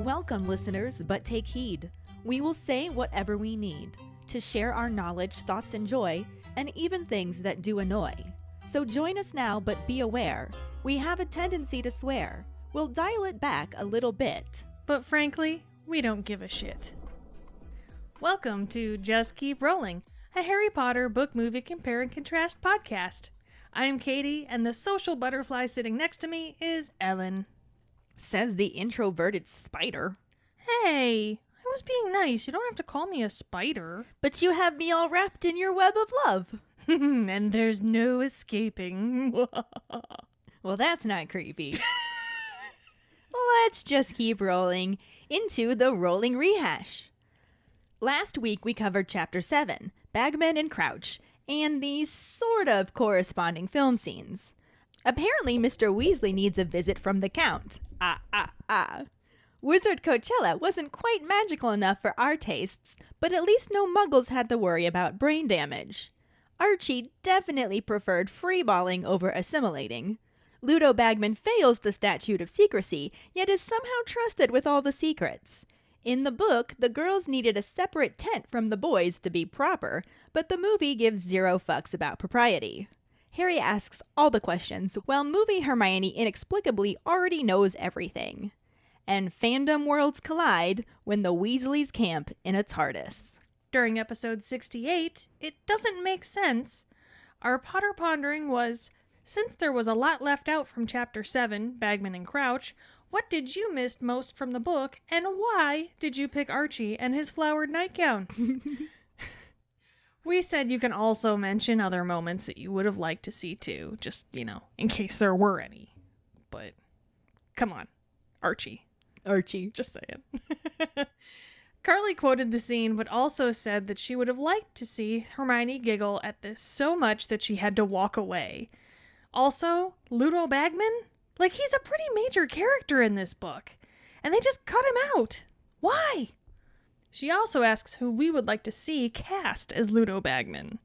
Welcome, listeners, but take heed. We will say whatever we need to share our knowledge, thoughts, and joy, and even things that do annoy. So join us now, but be aware. We have a tendency to swear. We'll dial it back a little bit. But frankly, we don't give a shit. Welcome to Just Keep Rolling, a Harry Potter book movie compare and contrast podcast. I'm Keighty, and the social butterfly sitting next to me is Ellen. Says the introverted spider. Hey, I was being nice. You don't have to call me a spider. But you have me all wrapped in your web of love. And there's no escaping. Well, that's not creepy. Let's just keep rolling into the rolling rehash. Last week we covered Chapter 7, Bagman and Crouch, and the sort of corresponding film scenes. Apparently, Mr. Weasley needs a visit from the Count. Wizard Coachella wasn't quite magical enough for our tastes, but at least no muggles had to worry about brain damage. Archie definitely preferred freeballing over assimilating. Ludo Bagman fails the statute of secrecy, yet is somehow trusted with all the secrets. In the book, the girls needed a separate tent from the boys to be proper, but the movie gives zero fucks about propriety. Harry asks all the questions, while movie Hermione inexplicably already knows everything. And fandom worlds collide when the Weasleys camp in a TARDIS. During episode 68, it doesn't make sense. Our Potter pondering was, since there was a lot left out from Chapter 7, Bagman and Crouch, what did you miss most from the book, and why did you pick Archie and his flowered nightgown? We said you can also mention other moments that you would have liked to see too, just, in case there were any. But, come on, Archie. Just saying. Carly quoted the scene, but also said that she would have liked to see Hermione giggle at this so much that she had to walk away. Also, Ludo Bagman? Like, he's a pretty major character in this book, and they just cut him out. Why? She also asks who we would like to see cast as Ludo Bagman.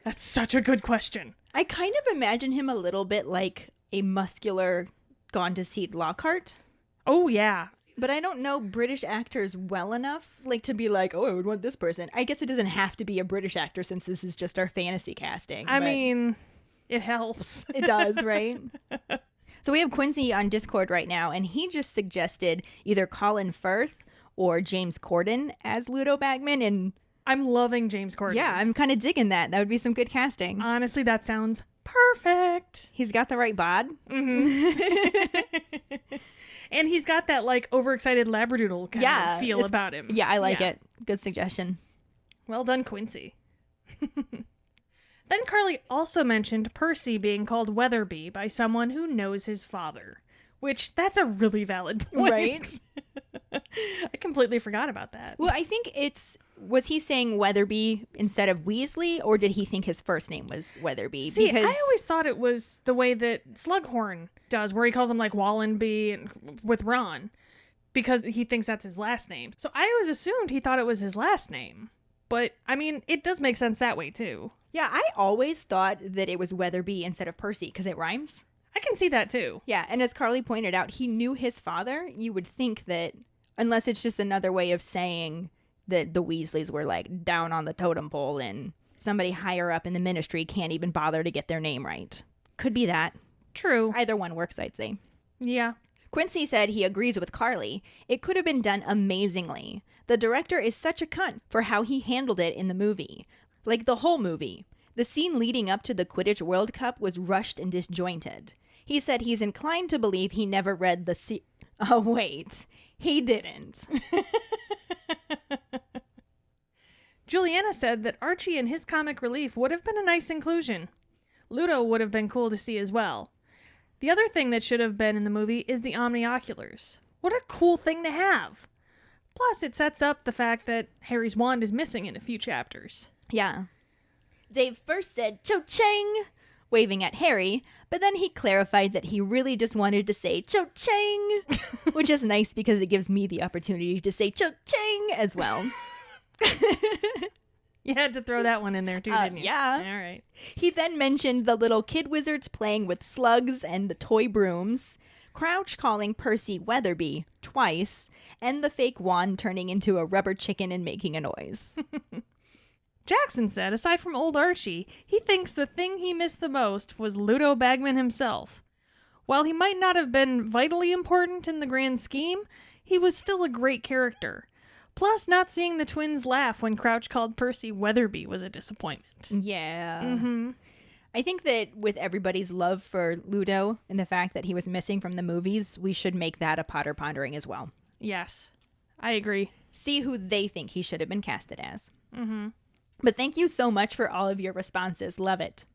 That's such a good question. I kind of imagine him a little bit like a muscular Gone to Seed Lockhart. Oh, yeah. But I don't know British actors well enough, to be like, oh, I would want this person. I guess it doesn't have to be a British actor since this is just our fantasy casting. I mean, it helps. It does, right? So we have Quincy on Discord right now, and he just suggested either Colin Firth or James Corden as Ludo Bagman, and I'm loving James Corden. Yeah, I'm kind of digging that. That would be some good casting. Honestly, that sounds perfect. He's got the right bod. Mm-hmm. And he's got that, overexcited Labradoodle kind of feel about him. Yeah, I like it. Good suggestion. Well done, Quincy. Then Carly also mentioned Percy being called Weatherby by someone who knows his father, which that's a really valid point. Right? I completely forgot about that. Well, I think was he saying Weatherby instead of Weasley, or did he think his first name was Weatherby? See, I always thought it was the way that Slughorn does, where he calls him Wallenby and with Ron, because he thinks that's his last name. So I always assumed he thought it was his last name. But, I mean, it does make sense that way, too. Yeah, I always thought that it was Weatherby instead of Percy, because it rhymes. I can see that, too. Yeah, and as Carly pointed out, he knew his father. You would think that, unless it's just another way of saying that the Weasleys were, down on the totem pole and somebody higher up in the ministry can't even bother to get their name right. Could be that. True. Either one works, I'd say. Yeah. Quincy said he agrees with Carly. It could have been done amazingly. The director is such a cunt for how he handled it in the movie. The whole movie. The scene leading up to the Quidditch World Cup was rushed and disjointed. He said he's inclined to believe he never read the Oh, wait. He didn't. Juliana said that Archie and his comic relief would have been a nice inclusion. Ludo would have been cool to see as well. The other thing that should have been in the movie is the omnioculars. What a cool thing to have. Plus, it sets up the fact that Harry's wand is missing in a few chapters. Yeah. Dave first said, "Cho-chang," waving at Harry, but then he clarified that he really just wanted to say, "Cho-chang," which is nice because it gives me the opportunity to say "Cho-chang" as well. You had to throw that one in there too, didn't you? Yeah. All right. He then mentioned the little kid wizards playing with slugs and the toy brooms. Crouch calling Percy Weatherby twice, and the fake wand turning into a rubber chicken and making a noise. Jackson said, aside from old Archie, he thinks the thing he missed the most was Ludo Bagman himself. While he might not have been vitally important in the grand scheme, he was still a great character. Plus, not seeing the twins laugh when Crouch called Percy Weatherby was a disappointment. Yeah. Mm-hmm. I think that with everybody's love for Ludo and the fact that he was missing from the movies, we should make that a Potter Pondering as well. Yes, I agree. See who they think he should have been casted as. Mm-hmm. But thank you so much for all of your responses. Love it.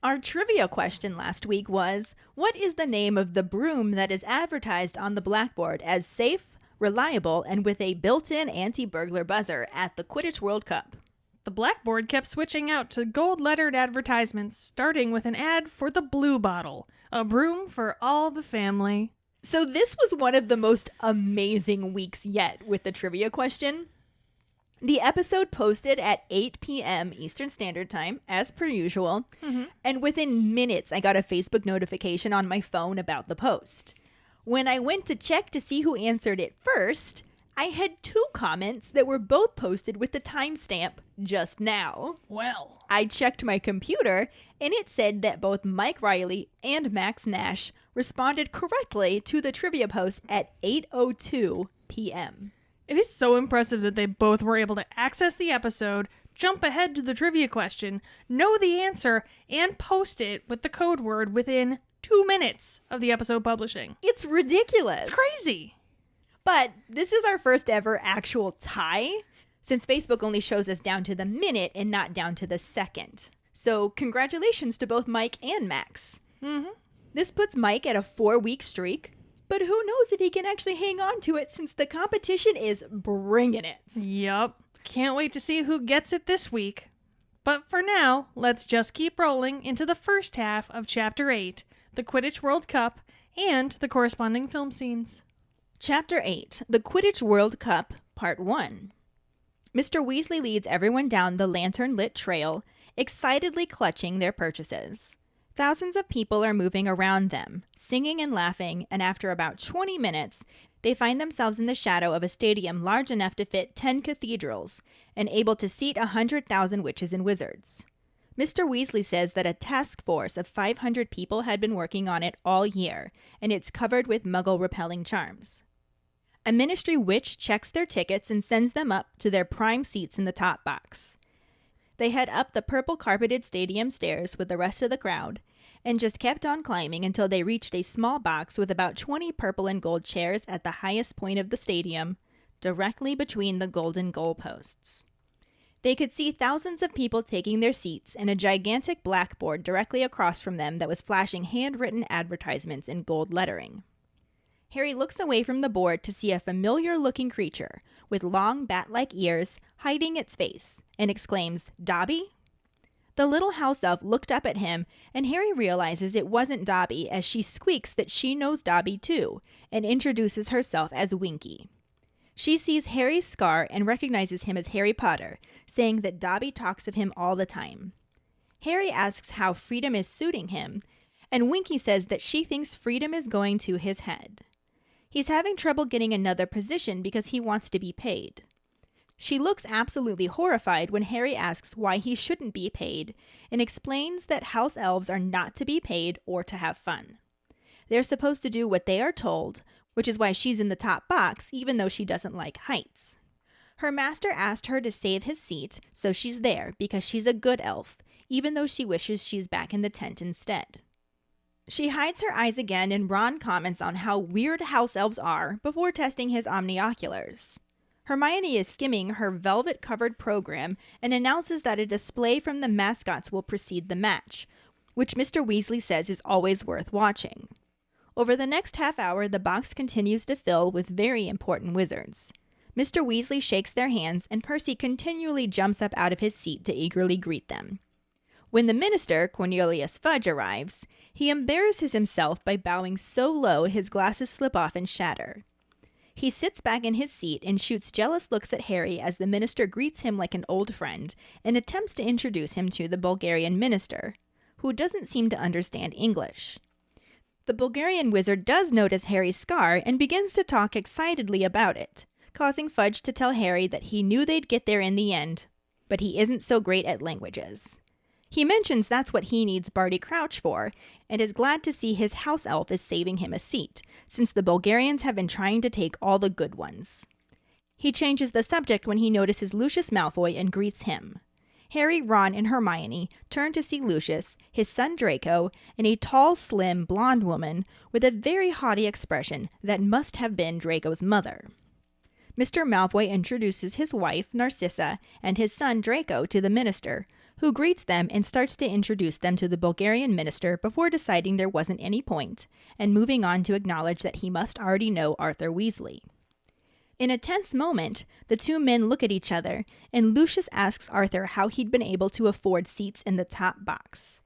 Our trivia question last week was, what is the name of the broom that is advertised on the blackboard as safe, reliable, and with a built-in anti-burglar buzzer at the Quidditch World Cup? The blackboard kept switching out to gold-lettered advertisements, starting with an ad for the Blue Bottle, a broom for all the family. So this was one of the most amazing weeks yet with the trivia question. The episode posted at 8 p.m. Eastern Standard Time, as per usual, and within minutes I got a Facebook notification on my phone about the post. When I went to check to see who answered it first, I had 2 comments that were both posted with the timestamp just now. Well, I checked my computer, and it said that both Mike Riley and Max Nash responded correctly to the trivia post at 8:02 p.m. It is so impressive that they both were able to access the episode, jump ahead to the trivia question, know the answer, and post it with the code word within 2 minutes of the episode publishing. It's ridiculous. It's crazy. But this is our first ever actual tie, since Facebook only shows us down to the minute and not down to the second. So congratulations to both Mike and Max. Mm-hmm. This puts Mike at a 4-week streak, but who knows if he can actually hang on to it since the competition is bringing it. Yup. Can't wait to see who gets it this week. But for now, let's just keep rolling into the first half of Chapter 8, the Quidditch World Cup, and the corresponding film scenes. Chapter 8, the Quidditch World Cup, Part 1. Mr. Weasley leads everyone down the lantern-lit trail, excitedly clutching their purchases. Thousands of people are moving around them, singing and laughing, and after about 20 minutes, they find themselves in the shadow of a stadium large enough to fit 10 cathedrals, and able to seat 100,000 witches and wizards. Mr. Weasley says that a task force of 500 people had been working on it all year, and it's covered with muggle-repelling charms. A ministry witch checks their tickets and sends them up to their prime seats in the top box. They head up the purple-carpeted stadium stairs with the rest of the crowd, and just kept on climbing until they reached a small box with about 20 purple and gold chairs at the highest point of the stadium, directly between the golden goalposts. They could see thousands of people taking their seats and a gigantic blackboard directly across from them that was flashing handwritten advertisements in gold lettering. Harry looks away from the board to see a familiar-looking creature with long bat-like ears hiding its face and exclaims, "Dobby?" The little house elf looked up at him, and Harry realizes it wasn't Dobby as she squeaks that she knows Dobby too and introduces herself as Winky. She sees Harry's scar and recognizes him as Harry Potter, saying that Dobby talks of him all the time. Harry asks how freedom is suiting him, and Winky says that she thinks freedom is going to his head. He's having trouble getting another position because he wants to be paid. She looks absolutely horrified when Harry asks why he shouldn't be paid and explains that house elves are not to be paid or to have fun. They're supposed to do what they are told, which is why she's in the top box even though she doesn't like heights. Her master asked her to save his seat, so she's there because she's a good elf, even though she wishes she's back in the tent instead. She hides her eyes again and Ron comments on how weird house elves are before testing his omnioculars. Hermione is skimming her velvet-covered program and announces that a display from the mascots will precede the match, which Mr. Weasley says is always worth watching. Over the next half hour, the box continues to fill with very important wizards. Mr. Weasley shakes their hands, and Percy continually jumps up out of his seat to eagerly greet them. When the minister, Cornelius Fudge, arrives, he embarrasses himself by bowing so low his glasses slip off and shatter. He sits back in his seat and shoots jealous looks at Harry as the minister greets him like an old friend and attempts to introduce him to the Bulgarian minister, who doesn't seem to understand English. The Bulgarian wizard does notice Harry's scar and begins to talk excitedly about it, causing Fudge to tell Harry that he knew they'd get there in the end, but he isn't so great at languages. He mentions that's what he needs Barty Crouch for, and is glad to see his house elf is saving him a seat, since the Bulgarians have been trying to take all the good ones. He changes the subject when he notices Lucius Malfoy and greets him. Harry, Ron, and Hermione turn to see Lucius, his son Draco, and a tall, slim, blonde woman with a very haughty expression that must have been Draco's mother. Mr. Malfoy introduces his wife, Narcissa, and his son Draco to the minister, who greets them and starts to introduce them to the Bulgarian minister before deciding there wasn't any point, and moving on to acknowledge that he must already know Arthur Weasley. In a tense moment, the two men look at each other, and Lucius asks Arthur how he'd been able to afford seats in the top box.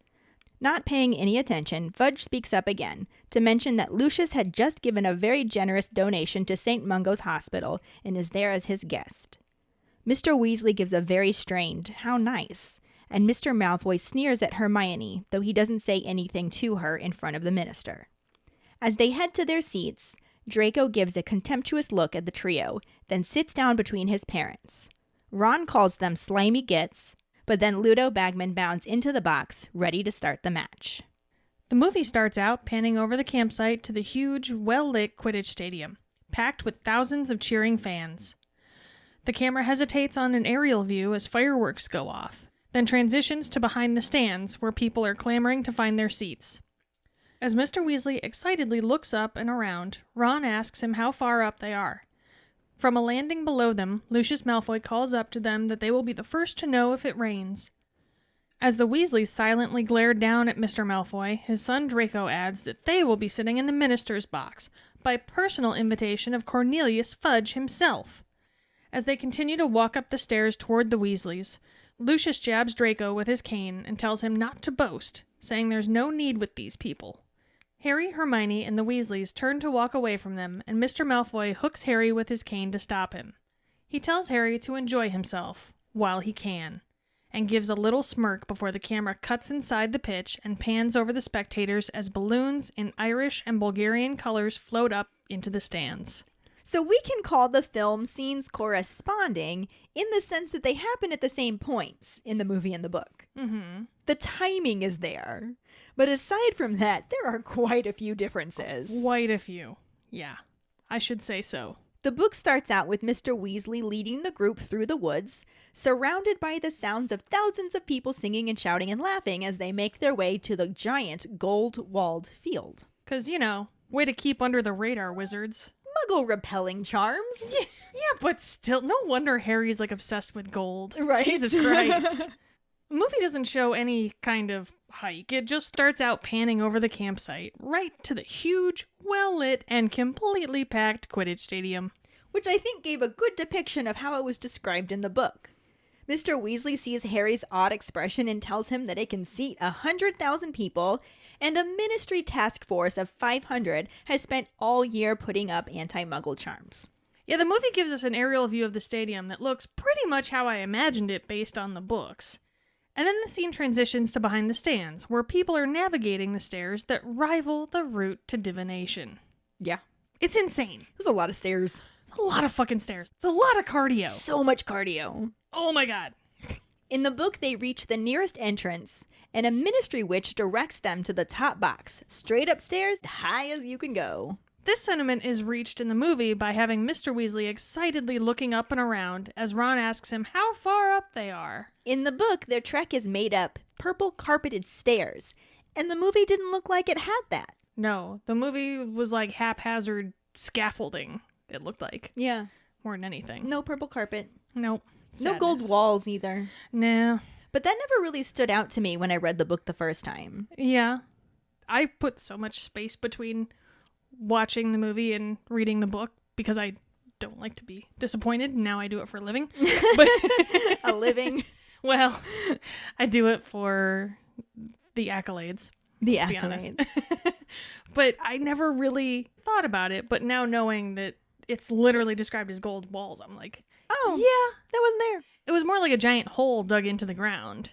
Not paying any attention, Fudge speaks up again to mention that Lucius had just given a very generous donation to St. Mungo's Hospital and is there as his guest. Mr. Weasley gives a very strained, "How nice," and Mr. Malfoy sneers at Hermione, though he doesn't say anything to her in front of the minister. As they head to their seats, Draco gives a contemptuous look at the trio, then sits down between his parents. Ron calls them slimy gits, but then Ludo Bagman bounds into the box, ready to start the match. The movie starts out panning over the campsite to the huge, well-lit Quidditch stadium, packed with thousands of cheering fans. The camera hesitates on an aerial view as fireworks go off, then transitions to behind the stands where people are clamoring to find their seats. As Mr. Weasley excitedly looks up and around, Ron asks him how far up they are. From a landing below them, Lucius Malfoy calls up to them that they will be the first to know if it rains. As the Weasleys silently glare down at Mr. Malfoy, his son Draco adds that they will be sitting in the minister's box, by personal invitation of Cornelius Fudge himself. As they continue to walk up the stairs toward the Weasleys, Lucius jabs Draco with his cane and tells him not to boast, saying there's no need with these people. Harry, Hermione, and the Weasleys turn to walk away from them, and Mr. Malfoy hooks Harry with his cane to stop him. He tells Harry to enjoy himself, while he can, and gives a little smirk before the camera cuts inside the pitch and pans over the spectators as balloons in Irish and Bulgarian colors float up into the stands. So we can call the film scenes corresponding in the sense that they happen at the same points in the movie and the book. Mm-hmm. The timing is there. But aside from that, there are quite a few differences. Quite a few. Yeah, I should say so. The book starts out with Mr. Weasley leading the group through the woods, surrounded by the sounds of thousands of people singing and shouting and laughing as they make their way to the giant gold-walled field. 'Cause, way to keep under the radar, wizards. Muggle-repelling charms. Yeah, but still, no wonder Harry's, obsessed with gold. Right. Jesus Christ. The movie doesn't show any kind of hike. It just starts out panning over the campsite, right to the huge, well-lit, and completely packed Quidditch stadium. Which I think gave a good depiction of how it was described in the book. Mr. Weasley sees Harry's odd expression and tells him that it can seat 100,000 people, and a ministry task force of 500 has spent all year putting up anti-Muggle charms. Yeah, the movie gives us an aerial view of the stadium that looks pretty much how I imagined it based on the books. And then the scene transitions to behind the stands, where people are navigating the stairs that rival the route to divination. Yeah. It's insane. There's a lot of stairs. A lot of fucking stairs. It's a lot of cardio. So much cardio. Oh my god. In the book, they reach the nearest entrance, and a ministry witch directs them to the top box, straight upstairs, high as you can go. This sentiment is reached in the movie by having Mr. Weasley excitedly looking up and around as Ron asks him how far up they are. In the book, their trek is made up purple carpeted stairs, and the movie didn't look like it had that. No, the movie was like haphazard scaffolding, it looked like. Yeah. More than anything. No purple carpet. Nope. No gold walls either. Nah. But that never really stood out to me when I read the book the first time. Yeah. I put so much space between watching the movie and reading the book because I don't like to be disappointed. Now I do it for a living. But a living? Well, I do it for the accolades. The accolades. Be honest. But I never really thought about it. But now knowing that it's literally described as gold walls, I'm like, oh, yeah, that wasn't there. It was more like a giant hole dug into the ground.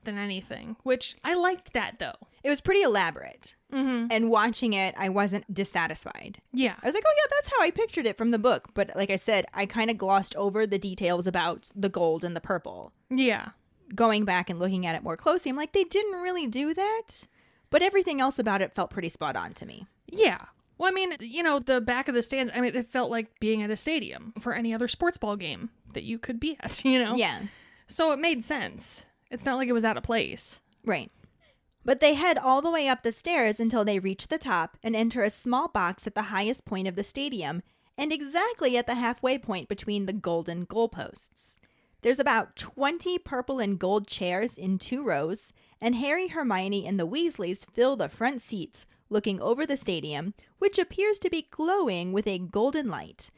than anything, which I liked that, though. It was pretty elaborate. Mm-hmm. And watching it, I wasn't dissatisfied. Yeah. I was like, oh yeah, that's how I pictured it from the book. But like I said, I kind of glossed over the details about the gold and the purple. Yeah. Going back and looking at it more closely, I'm like, they didn't really do that. But everything else about it felt pretty spot on to me. Yeah. Well, I mean, the back of the stands, I mean, it felt like being at a stadium for any other sports ball game that you could be at, Yeah. So it made sense. It's not like it was out of place. Right. But they head all the way up the stairs until they reach the top and enter a small box at the highest point of the stadium and exactly at the halfway point between the golden goalposts. There's about 20 purple and gold chairs in 2 rows, and Harry, Hermione, and the Weasleys fill the front seats, looking over the stadium, which appears to be glowing with a golden light.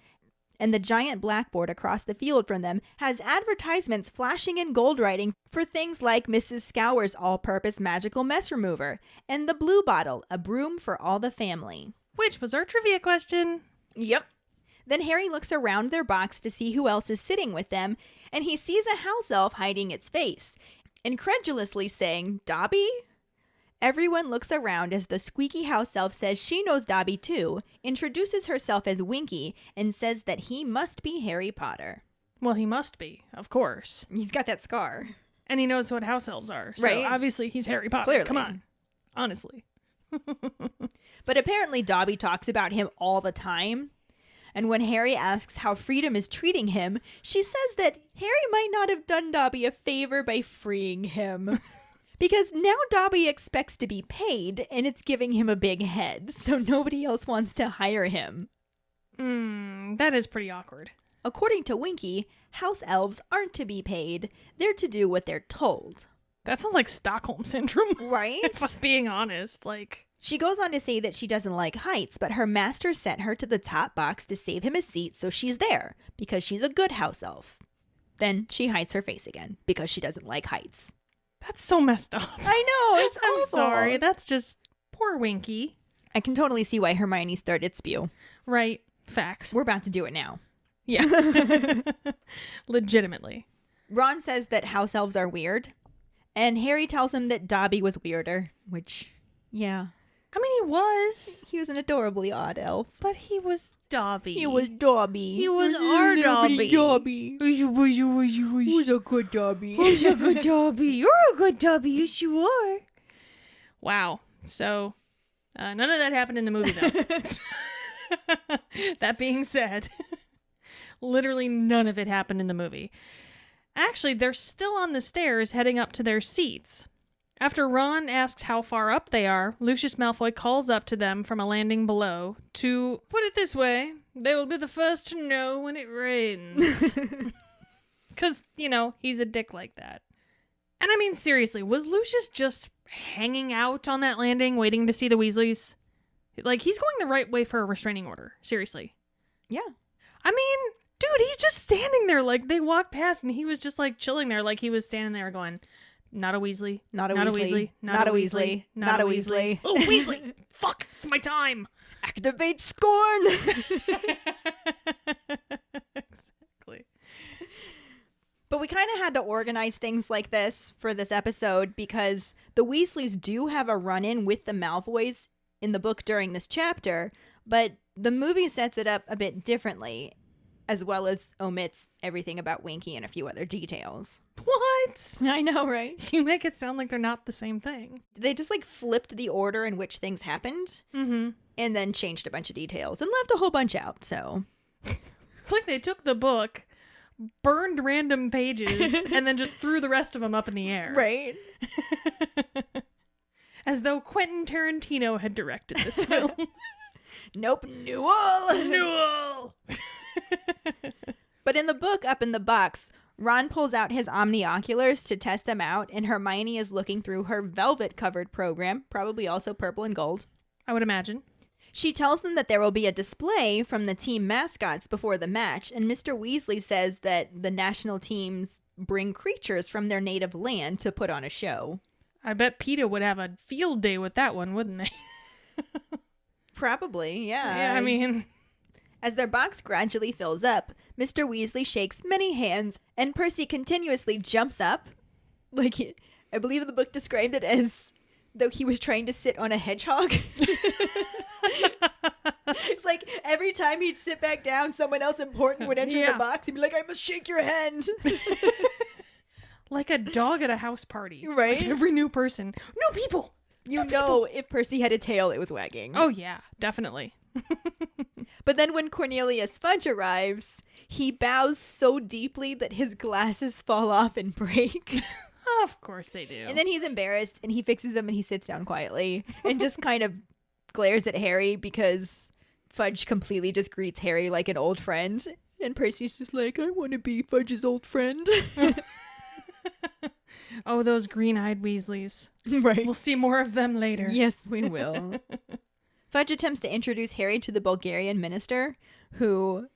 And the giant blackboard across the field from them has advertisements flashing in gold writing for things like Mrs. Scour's all-purpose magical mess remover and the Blue Bottle, a broom for all the family. Which was our trivia question. Yep. Then Harry looks around their box to see who else is sitting with them, and he sees a house elf hiding its face, incredulously saying, "Dobby?" Everyone looks around as the squeaky house elf says she knows Dobby too, introduces herself as Winky, and says that he must be Harry Potter. Well, he must be, of course. He's got that scar. And he knows what house elves are. So right. Obviously he's Harry Potter. Clearly. Come on. Honestly. But apparently Dobby talks about him all the time. And when Harry asks how Freedom is treating him, she says that Harry might not have done Dobby a favor by freeing him. Because now Dobby expects to be paid, and it's giving him a big head, so nobody else wants to hire him. That is pretty awkward. According to Winky, house elves aren't to be paid. They're to do what they're told. That sounds like Stockholm Syndrome. Right? If I'm being honest, She goes on to say that she doesn't like heights, but her master sent her to the top box to save him a seat, so she's there, because she's a good house elf. Then she hides her face again, because she doesn't like heights. That's so messed up. I know, it's I'm awful. sorry. That's just poor Winky. I can totally see why Hermione started spew. Right. Facts. We're about to do it now. Yeah. Legitimately. Ron says that house elves are weird, and Harry tells him that Dobby was weirder, which, yeah. I mean, he was. He was an adorably odd elf. But he was Dobby. He was Dobby. He was our Dobby. Dobby. Who's a good Dobby? Who's a good Dobby? You're a good Dobby. Yes, you are. Wow. So, none of that happened in the movie, though. That being said, literally none of it happened in the movie. Actually, they're still on the stairs heading up to their seats. After Ron asks how far up they are, Lucius Malfoy calls up to them from a landing below to put it this way, they will be the first to know when it rains. Because, he's a dick like that. And I mean, seriously, was Lucius just hanging out on that landing waiting to see the Weasleys? He's going the right way for a restraining order. Seriously. Yeah. I mean, dude, he's just standing there. They walked past and he was just chilling there. He was standing there going, not a Weasley. Not a Weasley. Not a Weasley. Not a Weasley. Oh, Weasley. Fuck. It's my time. Activate Scorn. Exactly. But we kind of had to organize things like this for this episode because the Weasleys do have a run-in with the Malfoys in the book during this chapter, but the movie sets it up a bit differently, as well as omits everything about Winky and a few other details. What? I know, right? You make it sound like they're not the same thing. They just flipped the order in which things happened, and then changed a bunch of details and left a whole bunch out, so. It's like they took the book, burned random pages, and then just threw the rest of them up in the air. Right. As though Quentin Tarantino had directed this film. Nope. Newell. But in the book, up in the box, Ron pulls out his omnioculars to test them out, and Hermione is looking through her velvet-covered program, probably also purple and gold. I would imagine. She tells them that there will be a display from the team mascots before the match, and Mr. Weasley says that the national teams bring creatures from their native land to put on a show. I bet PETA would have a field day with that one, wouldn't they? Probably, yeah. Yeah, I mean... As their box gradually fills up, Mr. Weasley shakes many hands, and Percy continuously jumps up. I believe the book described it as though he was trying to sit on a hedgehog. It's like every time he'd sit back down, someone else important would enter the box and be like, I must shake your hand. Like a dog at a house party. Right? Like every new person. New people! If Percy had a tail, it was wagging. Oh, yeah, definitely. But then when Cornelius Fudge arrives, he bows so deeply that his glasses fall off and break. Of course they do. And then he's embarrassed and he fixes them and he sits down quietly and just kind of glares at Harry because Fudge completely just greets Harry like an old friend. And Percy's just like, I want to be Fudge's old friend. Oh, those green-eyed Weasleys. Right. We'll see more of them later. Yes, we will. Fudge attempts to introduce Harry to the Bulgarian minister, who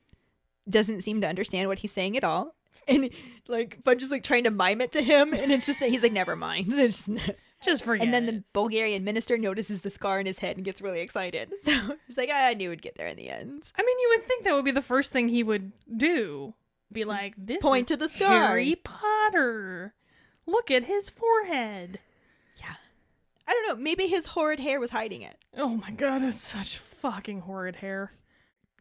doesn't seem to understand what he's saying at all. And like Fudge is like trying to mime it to him, and it's just that he's like, never mind. Just forget. And then the Bulgarian minister notices the scar in his head and gets really excited. So he's like, I knew we'd get there in the end. I mean, you would think that would be the first thing he would do. Be like, this Point is to the scar. Harry Potter. Look at his forehead. Yeah. I don't know. Maybe his horrid hair was hiding it. Oh my god, it's such fucking horrid hair.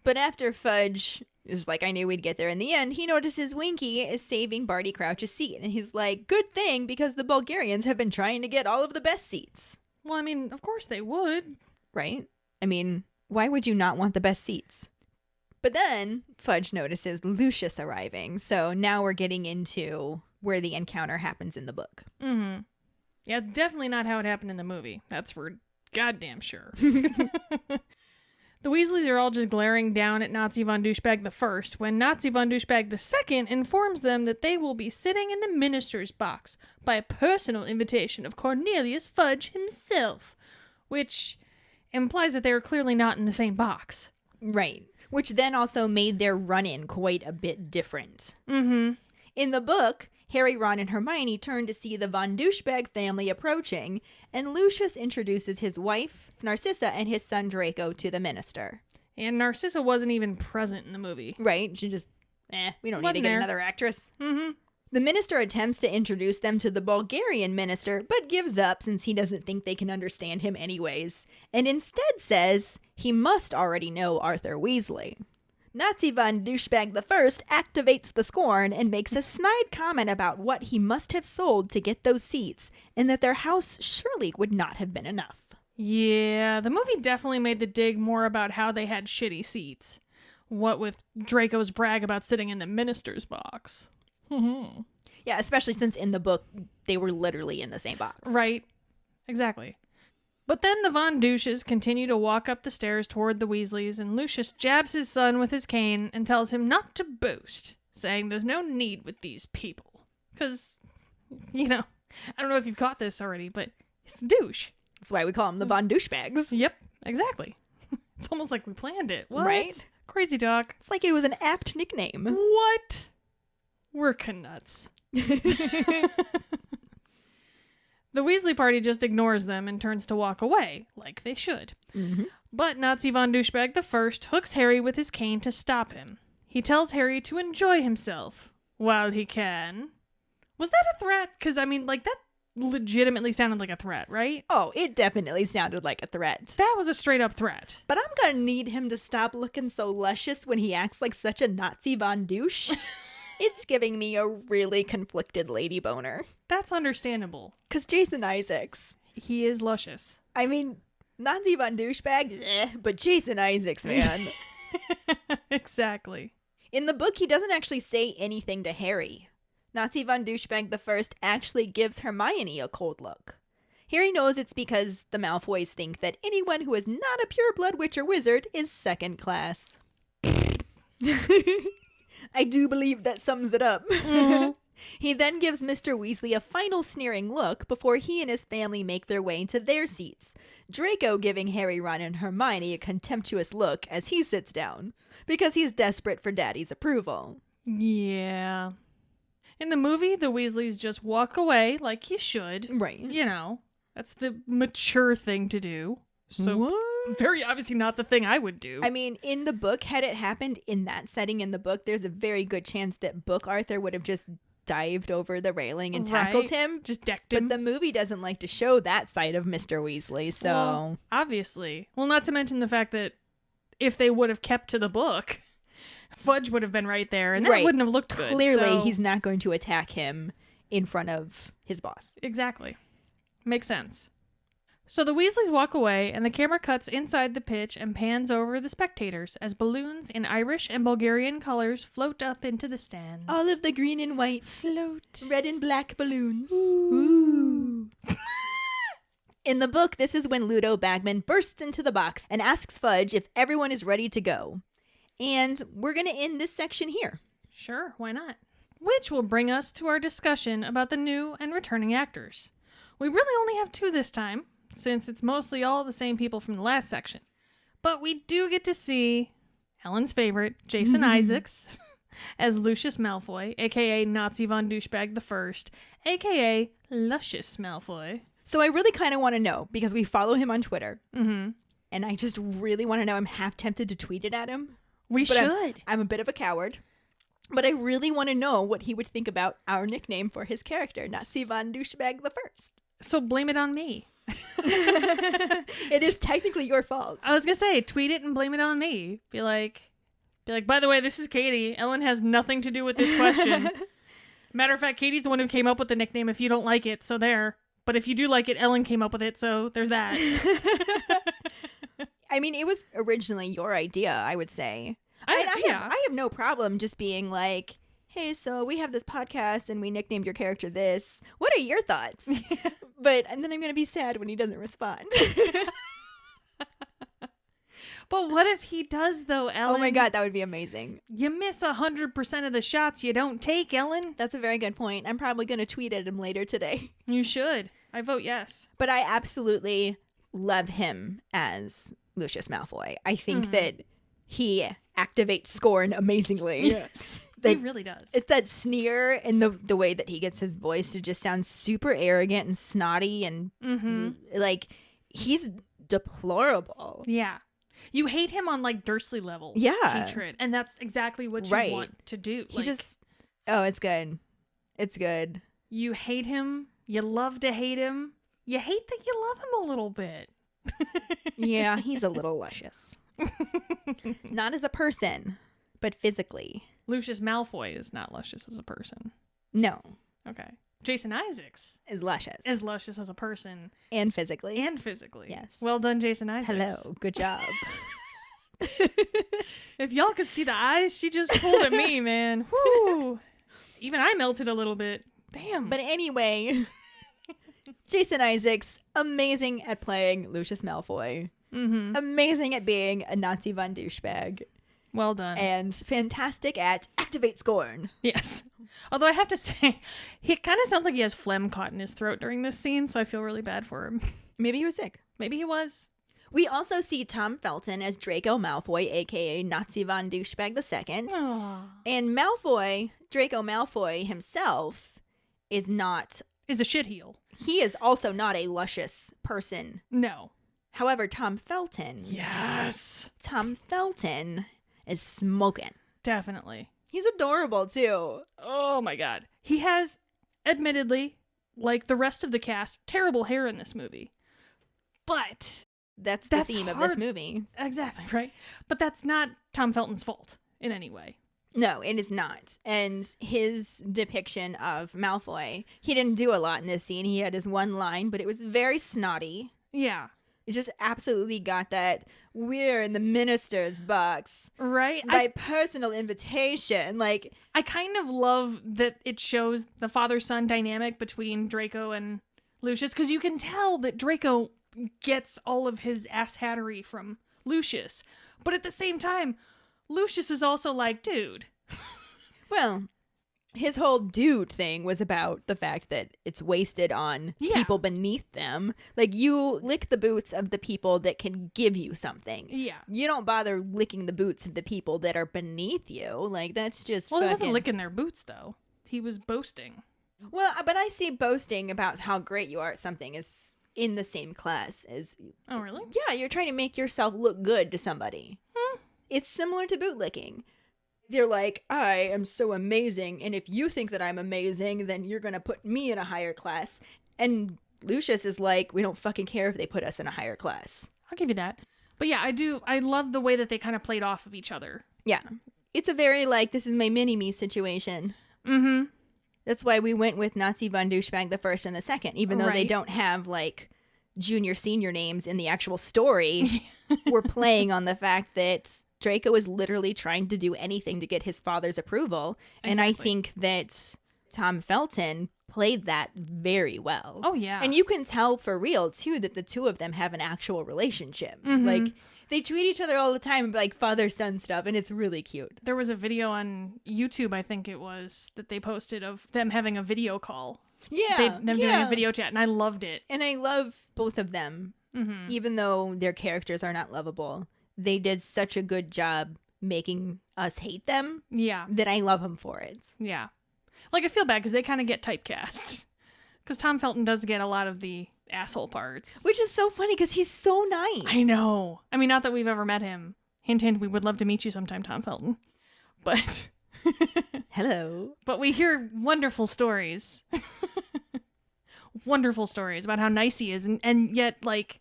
But after Fudge is like, I knew we'd get there in the end, he notices Winky is saving Barty Crouch's seat. And he's like, good thing, because the Bulgarians have been trying to get all of the best seats. Well, I mean, of course they would. Right? I mean, why would you not want the best seats? But then Fudge notices Lucius arriving. So now we're getting into where the encounter happens in the book. Mm-hmm. Yeah, it's definitely not how it happened in the movie. That's for goddamn sure. The Weasleys are all just glaring down at Nazi von Douchebag the First when Nazi von Douchebag the Second informs them that they will be sitting in the minister's box by a personal invitation of Cornelius Fudge himself, which implies that they are clearly not in the same box. Right. Which then also made their run-in quite a bit different. Mm-hmm. In the book, Harry, Ron, and Hermione turn to see the Von Douchebag family approaching, and Lucius introduces his wife, Narcissa, and his son Draco to the minister. And Narcissa wasn't even present in the movie. Right? She just, we don't need to get another actress. Mm-hmm. The minister attempts to introduce them to the Bulgarian minister, but gives up since he doesn't think they can understand him anyways, and instead says he must already know Arthur Weasley. Nazi von Douchebag the First activates the Scorn and makes a snide comment about what he must have sold to get those seats, and that their house surely would not have been enough. Yeah, the movie definitely made the dig more about how they had shitty seats. What with Draco's brag about sitting in the minister's box. Yeah, especially since in the book, they were literally in the same box. Right. Exactly. But then the Von Douches continue to walk up the stairs toward the Weasleys, and Lucius jabs his son with his cane and tells him not to boast, saying there's no need with these people. Because, you know, I don't know if you've caught this already, but he's a douche. That's why we call them the Von Douchebags. Yep, exactly. It's almost like we planned it. What? Right? Crazy talk. It's like it was an apt nickname. What? We're nuts. The Weasley party just ignores them and turns to walk away, like they should. Mm-hmm. But Nazi von Douchebag the First hooks Harry with his cane to stop him. He tells Harry to enjoy himself while he can. Was that a threat? Because, I mean, like, that legitimately sounded like a threat, right? Oh, it definitely sounded like a threat. That was a straight up threat. But I'm gonna need him to stop looking so luscious when he acts like such a Nazi von Douche. It's giving me a really conflicted lady boner. That's understandable. Because Jason Isaacs. He is luscious. I mean, Nazi von Douchebag, but Jason Isaacs, man. Exactly. In the book, he doesn't actually say anything to Harry. Nazi von Douchebag the First actually gives Hermione a cold look. Harry knows it's because the Malfoys think that anyone who is not a pure-blood witch or wizard is second class. I do believe that sums it up. Mm-hmm. He then gives Mr. Weasley a final sneering look before he and his family make their way into their seats, Draco giving Harry, Ron, and Hermione a contemptuous look as he sits down, because he's desperate for Daddy's approval. Yeah. In the movie, the Weasleys just walk away like you should. Right. You know, that's the mature thing to do. So what? Very obviously not the thing I would do. I mean, in the book, had it happened in that setting in the book, there's a very good chance that Book Arthur would have just dived over the railing and tackled him. Just decked him. But the movie doesn't like to show that side of Mr. Weasley, so... Well, obviously. Well, not to mention the fact that if they would have kept to the book, Fudge would have been right there, and that wouldn't have looked good. Clearly, he's not going to attack him in front of his boss. Exactly. Makes sense. So the Weasleys walk away, and the camera cuts inside the pitch and pans over the spectators as balloons in Irish and Bulgarian colors float up into the stands. All of the green and white float. Red and black balloons. Ooh. In the book, this is when Ludo Bagman bursts into the box and asks Fudge if everyone is ready to go. And we're going to end this section here. Sure, why not? Which will bring us to our discussion about the new and returning actors. We really only have 2 this time, since it's mostly all the same people from the last section. But we do get to see Ellen's favorite, Jason Isaacs, as Lucius Malfoy, a.k.a. Nazi von Douchebag the First, a.k.a. Luscious Malfoy. So I really kind of want to know, because we follow him on Twitter, Mm-hmm. and I just really want to know. I'm half tempted to tweet it at him. We should. I'm a bit of a coward. But I really want to know what he would think about our nickname for his character, Nazi von Douchebag the First. So blame it on me. It is technically your fault. I was gonna say, tweet it and blame it on me. Be like, by the way, this is Keighty. Ellen has nothing to do with this question. Matter of fact, Katie's the one who came up with the nickname if you don't like it, so there. But if you do like it, Ellen came up with it, so there's that. I mean, it was originally your idea, I would say. I have no problem just being like, hey, so we have this podcast and we nicknamed your character this. What are your thoughts? And then I'm going to be sad when he doesn't respond. But what if he does, though, Ellen? Oh my God, that would be amazing. You miss 100% of the shots you don't take, Ellen. That's a very good point. I'm probably going to tweet at him later today. You should. I vote yes. But I absolutely love him as Lucius Malfoy. I think that he activates Scorn amazingly. Yes. He really does. It's that sneer and the way that he gets his voice to just sound super arrogant and snotty and like he's deplorable. Yeah. You hate him on like Dursley level hatred. And that's exactly what you want to do. It's good. It's good. You hate him. You love to hate him. You hate that you love him a little bit. Yeah, he's a little luscious. Not as a person, but physically. Lucius Malfoy is not luscious as a person. No. Okay. Jason Isaacs is luscious. Is luscious as a person. And physically. Yes. Well done, Jason Isaacs. Hello. Good job. If y'all could see the eyes she just pulled at me, man. Whoo. Even I melted a little bit. Damn. But anyway, Jason Isaacs, amazing at playing Lucius Malfoy. Mm-hmm. Amazing at being a Nazi von Douchebag. Well done. And fantastic at activate Scorn. Yes. Although I have to say, he kind of sounds like he has phlegm caught in his throat during this scene, so I feel really bad for him. Maybe he was sick. Maybe he was. We also see Tom Felton as Draco Malfoy, a.k.a. Nazi von Douchebag II. Aww. And Malfoy, Draco Malfoy himself, is a shitheel. He is also not a luscious person. No. However, Tom Felton. Yes. Tom Felton is smoking. Definitely. He's adorable, too. Oh, my God. He has, admittedly, like the rest of the cast, terrible hair in this movie. But That's the theme of this movie. Exactly, right? But that's not Tom Felton's fault in any way. No, it is not. And his depiction of Malfoy, he didn't do a lot in this scene. He had his one line, but it was very snotty. Yeah. It just absolutely got that we're in the minister's box. Right? By personal invitation. Like, I kind of love that it shows the father-son dynamic between Draco and Lucius, because you can tell that Draco gets all of his asshattery from Lucius. But at the same time, Lucius is also like, dude. Well, his whole dude thing was about the fact that it's wasted on people beneath them. Like, you lick the boots of the people that can give you something. Yeah. You don't bother licking the boots of the people that are beneath you. Like, that's just Well, he wasn't licking their boots, though. He was boasting. Well, but I see boasting about how great you are at something is in the same class as... Oh, really? Yeah, you're trying to make yourself look good to somebody. It's similar to bootlicking. They're like, I am so amazing, and if you think that I'm amazing, then you're gonna put me in a higher class. And Lucius is like, we don't fucking care if they put us in a higher class. I'll give you that. But yeah, I love the way that they kind of played off of each other. Yeah. It's a very, like, this is my mini-me situation. Mm-hmm. That's why we went with Nazi von Douchebag the first and the second, even though they don't have, like, junior, senior names in the actual story. We're playing on the fact that Draco is literally trying to do anything to get his father's approval. Exactly. And I think that Tom Felton played that very well. Oh, yeah. And you can tell for real, too, that the two of them have an actual relationship. Mm-hmm. Like, they tweet each other all the time, like father-son stuff, and it's really cute. There was a video on YouTube, I think it was, that they posted of them having a video call. Yeah. Them doing a video chat, and I loved it. And I love both of them, even though their characters are not lovable. They did such a good job making us hate them. Yeah. That I love them for it. Yeah. Like, I feel bad because they kind of get typecast. Because Tom Felton does get a lot of the asshole parts. Which is so funny because he's so nice. I know. I mean, not that we've ever met him. Hint, hint, we would love to meet you sometime, Tom Felton. But... Hello. But we hear wonderful stories. Wonderful stories about how nice he is. And yet, like,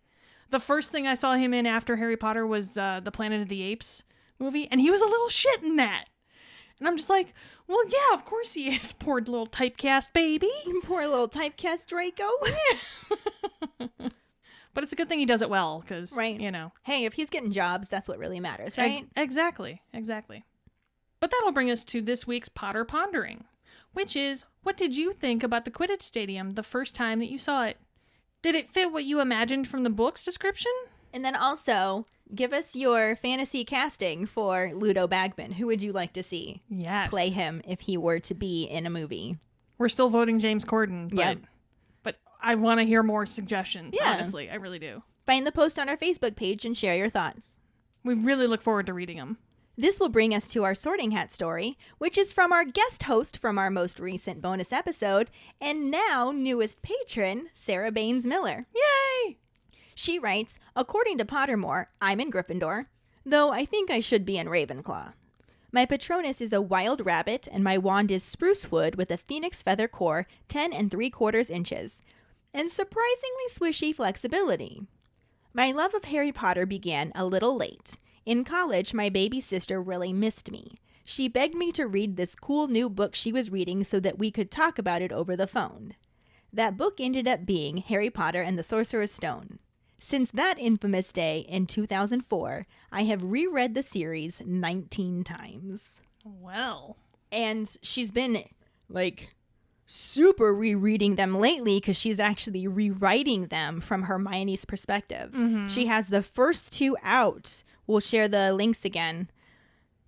the first thing I saw him in after Harry Potter was the Planet of the Apes movie. And he was a little shit in that. And I'm just like, well, yeah, of course he is. Poor little typecast baby. Poor little typecast Draco. But it's a good thing he does it well, because, you know. Hey, if he's getting jobs, that's what really matters, right? Exactly. But that'll bring us to this week's Potter Pondering, which is, what did you think about the Quidditch Stadium the first time that you saw it? Did it fit what you imagined from the book's description? And then also, give us your fantasy casting for Ludo Bagman. Who would you like to see play him if he were to be in a movie? We're still voting James Corden, but I want to hear more suggestions, honestly. I really do. Find the post on our Facebook page and share your thoughts. We really look forward to reading them. This will bring us to our Sorting Hat story, which is from our guest host from our most recent bonus episode, and now newest patron, Sarah Baines Miller. Yay! She writes, according to Pottermore, I'm in Gryffindor, though I think I should be in Ravenclaw. My Patronus is a wild rabbit, and my wand is spruce wood with a phoenix feather core 10 3/4 inches, and surprisingly swishy flexibility. My love of Harry Potter began a little late. In college, my baby sister really missed me. She begged me to read this cool new book she was reading so that we could talk about it over the phone. That book ended up being Harry Potter and the Sorcerer's Stone. Since that infamous day in 2004, I have reread the series 19 times. Well. And she's been, like, super rereading them lately because she's actually rewriting them from Hermione's perspective. Mm-hmm. She has the first two out. We'll share the links again.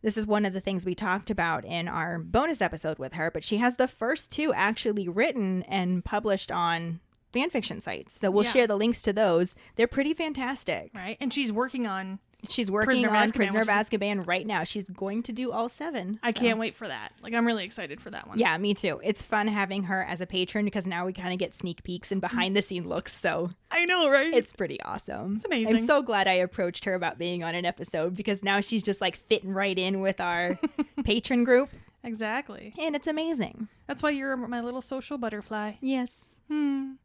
This is one of the things we talked about in our bonus episode with her, but she has the first two actually written and published on fanfiction sites. So we'll share the links to those. They're pretty fantastic. Right. And she's working on Prisoner of Azkaban right now. She's going to do all 7. I can't wait for that. Like, I'm really excited for that one. Yeah, me too. It's fun having her as a patron because now we kind of get sneak peeks and behind the scene looks. So I know, right? It's pretty awesome. It's amazing. I'm so glad I approached her about being on an episode because now she's just like fitting right in with our patron group. Exactly. And it's amazing. That's why you're my little social butterfly. Yes.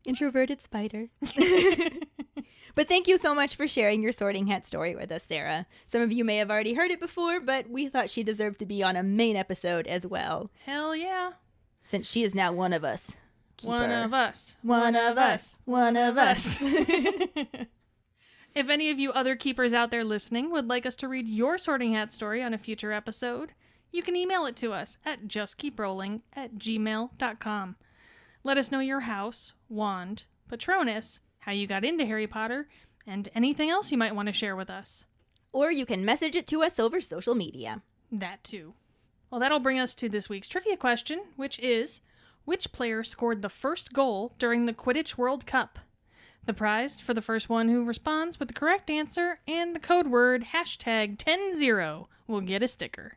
Introverted spider. But thank you so much for sharing your Sorting Hat story with us, Sarah. Some of you may have already heard it before, but we thought she deserved to be on a main episode as well. Hell yeah. Since she is now one of us. One of us. One of us. One of us. If any of you other keepers out there listening would like us to read your Sorting Hat story on a future episode, you can email it to us at justkeeprolling@gmail.com. Let us know your house, wand, Patronus, how you got into Harry Potter, and anything else you might want to share with us. Or you can message it to us over social media. That too. Well, that'll bring us to this week's trivia question, which is, which player scored the first goal during the Quidditch World Cup? The prize for the first one who responds with the correct answer and the code word #10 will get a sticker.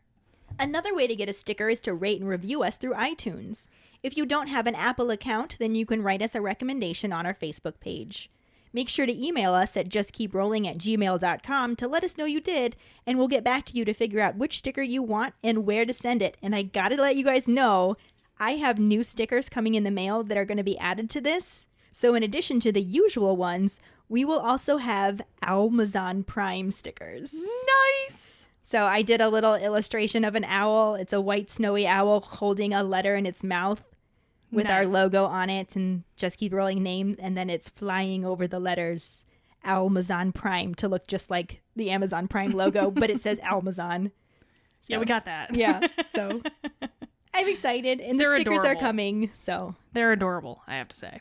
Another way to get a sticker is to rate and review us through iTunes. If you don't have an Apple account, then you can write us a recommendation on our Facebook page. Make sure to email us at justkeeprolling@gmail.com to let us know you did, and we'll get back to you to figure out which sticker you want and where to send it. And I gotta let you guys know, I have new stickers coming in the mail that are going to be added to this. So in addition to the usual ones, we will also have Amazon Prime stickers. Nice! So I did a little illustration of an owl. It's a white snowy owl holding a letter in its mouth with our logo on it and Just Keep Rolling name. And then it's flying over the letters Amazon Prime to look just like the Amazon Prime logo, but it says Amazon. So, yeah, we got that. Yeah, so I'm excited. And the stickers are coming, so. They're adorable, I have to say.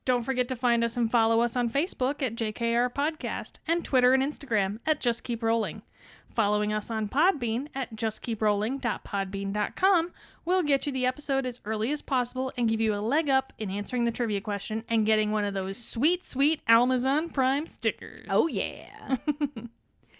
Don't forget to find us and follow us on Facebook at JKR Podcast and Twitter and Instagram at Just Keep Rolling. Following us on Podbean at justkeeprolling.podbean.com will get you the episode as early as possible and give you a leg up in answering the trivia question and getting one of those sweet, sweet Amazon Prime stickers. Oh, yeah.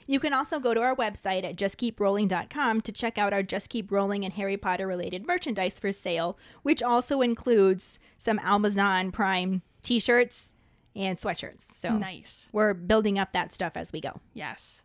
You can also go to our website at justkeeprolling.com to check out our Just Keep Rolling and Harry Potter related merchandise for sale, which also includes some Amazon Prime t-shirts and sweatshirts. So nice. We're building up that stuff as we go. Yes.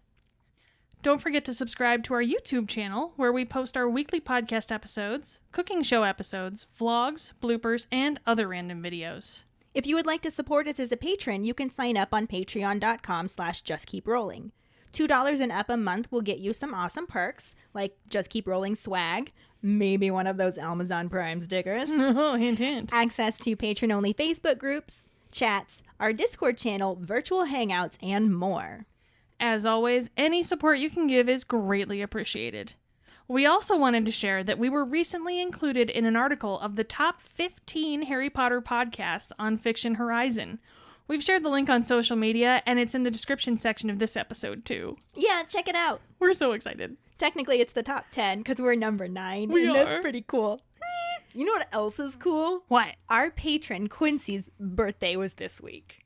Don't forget to subscribe to our YouTube channel, where we post our weekly podcast episodes, cooking show episodes, vlogs, bloopers, and other random videos. If you would like to support us as a patron, you can sign up on patreon.com/justkeeprolling. $2 and up a month will get you some awesome perks, like Just Keep Rolling swag, maybe one of those Amazon Prime stickers, Oh, hint, hint. Access to patron-only Facebook groups, chats, our Discord channel, virtual hangouts, and more. As always, any support you can give is greatly appreciated. We also wanted to share that we were recently included in an article of the top 15 Harry Potter podcasts on Fiction Horizon. We've shared the link on social media, and it's in the description section of this episode, too. Yeah, check it out. We're so excited. Technically, it's the top 10 because we're number 9. We and are. That's pretty cool. You know what else is cool? What? Our patron, Quincy's birthday was this week.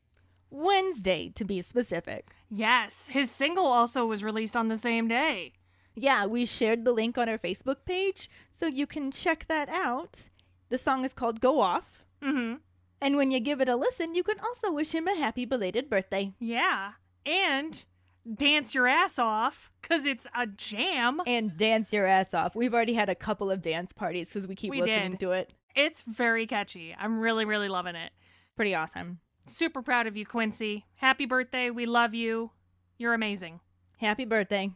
Wednesday, to be specific. Yes, his single also was released on the same day. Yeah, we shared the link on our Facebook page, so you can check that out. The song is called Go Off. Mm-hmm. And when you give it a listen, you can also wish him a happy belated birthday. Yeah, and dance your ass off, because it's a jam. And dance your ass off. We've already had a couple of dance parties because we keep listening to it. It's very catchy. I'm really, really loving it. Pretty awesome. Super proud of you, Quincy. Happy birthday. We love you. You're amazing. Happy birthday.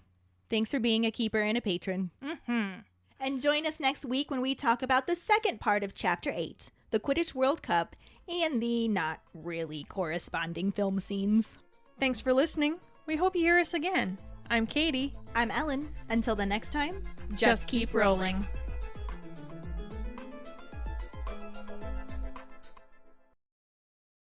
Thanks for being a keeper and a patron. Mm-hmm. And join us next week when we talk about the second part of Chapter 8, the Quidditch World Cup, and the not really corresponding film scenes. Thanks for listening. We hope you hear us again. I'm Katie. I'm Ellen. Until the next time, Just keep rolling.